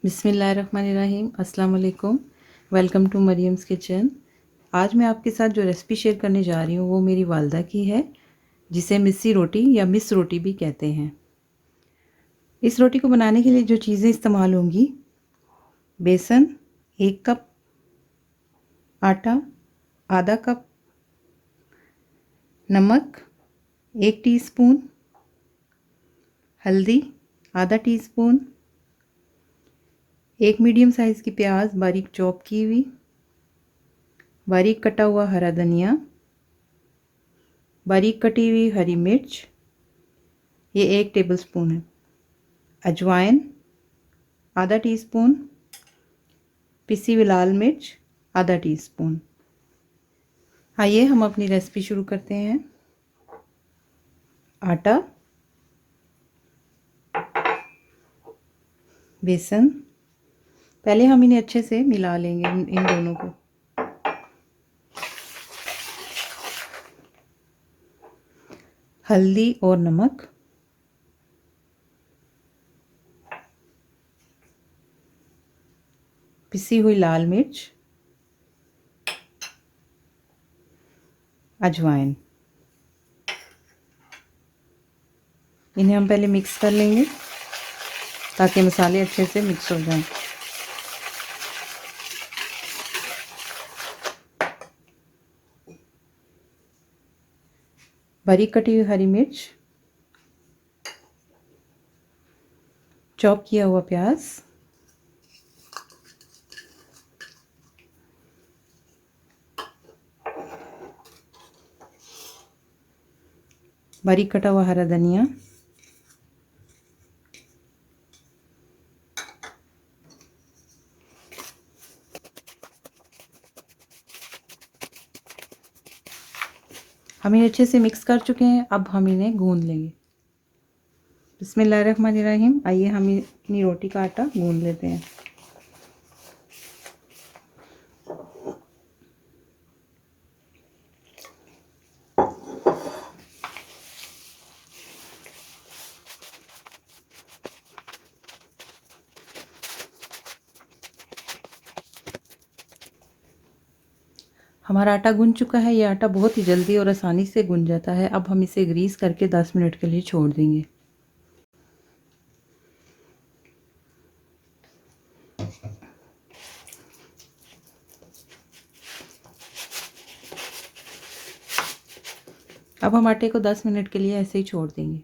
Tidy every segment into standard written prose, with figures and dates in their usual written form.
बिस्मिल्लाहिर्रहमानिर्रहीम। अस्सलाम वालेकुम। Welcome to Maryam's kitchen. आज मैं आपके साथ जो रेसिपी शेयर करने जा रही हूँ वो मेरी वालदा की है, जिसे मिस्सी रोटी या मिस रोटी भी कहते हैं। इस रोटी को बनाने के लिए जो चीज़ें इस्तेमाल होंगी: बेसन 1 कप, आटा आधा कप, नमक 1 टीस्पून, हल्दी आधा टीस्पून, एक मीडियम साइज़ की प्याज बारीक चॉप की हुई, बारीक कटा हुआ हरा धनिया, बारीक कटी हुई हरी मिर्च, ये 1 टेबलस्पून है, अजवाइन आधा टीस्पून, पिसी हुई लाल मिर्च आधा टीस्पून। आइए हम अपनी रेसिपी शुरू करते हैं। आटा, बेसन, पहले हम इन्हें अच्छे से मिला लेंगे इन दोनों को। हल्दी और नमक, पिसी हुई लाल मिर्च, अजवाइन, इन्हें हम पहले मिक्स कर लेंगे ताकि मसाले अच्छे से मिक्स हो जाएं। बारीक कटी हुई हरी मिर्च, चॉप किया हुआ प्याज, बारीक कटा हुआ हरा धनिया, हम इन्हें अच्छे से मिक्स कर चुके हैं। अब हम इन्हें गूंद लेंगे। बिस्मिल्लाहिर्रहमानिर्रहीम। आइए हम अपनी रोटी का आटा गूंद लेते हैं। हमारा आटा गूंद चुका है। ये आटा बहुत ही जल्दी और आसानी से गूंद जाता है। अब हम इसे ग्रीस करके 10 मिनट के लिए छोड़ देंगे। अब हम आटे को 10 मिनट के लिए ऐसे ही छोड़ देंगे।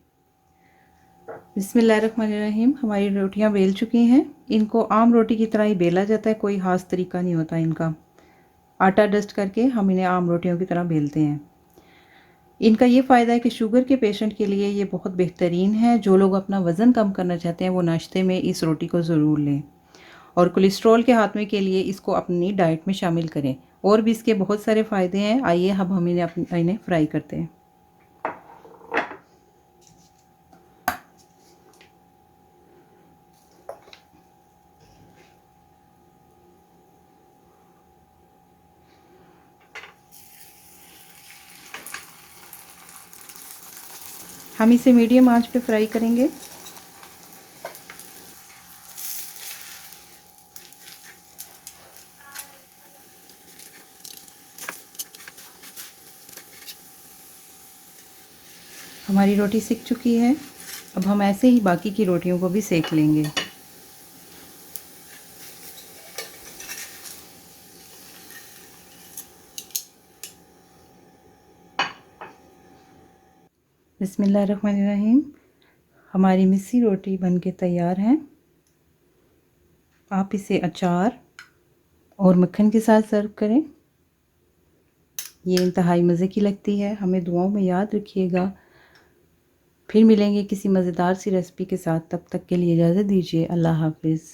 बिस्मिल्लाहिर्रहमानिर्रहीम। हमारी रोटियां बेल चुकी हैं। इनको आम रोटी की तरह ही बेला जाता है, कोई खास तरीका नहीं होता इनका। आटा डस्ट करके हम इन्हें आम रोटियों की तरह बेलते हैं। इनका ये फ़ायदा है कि शुगर के पेशेंट के लिए ये बहुत बेहतरीन है। जो लोग अपना वज़न कम करना चाहते हैं वो नाश्ते में इस रोटी को ज़रूर लें, और कोलेस्ट्रॉल के खात्मे के लिए इसको अपनी डाइट में शामिल करें। और भी इसके बहुत सारे फ़ायदे हैं। आइए अब हम इन्हें फ्राई करते हैं। हम इसे मीडियम आंच पे फ्राई करेंगे। हमारी रोटी सिक चुकी है। अब हम ऐसे ही बाकी की रोटियों को भी सेक लेंगे। बिस्मिल्लाहिर्रहमानिर्रहीम। हमारी मिस्सी रोटी बनके तैयार है। आप इसे अचार और मक्खन के साथ सर्व करें। ये इंतहाई मज़े की लगती है। हमें दुआओं में याद रखिएगा। फिर मिलेंगे किसी मज़ेदार सी रेसिपी के साथ। तब तक के लिए इजाज़त दीजिए। अल्लाह हाफ़िज़।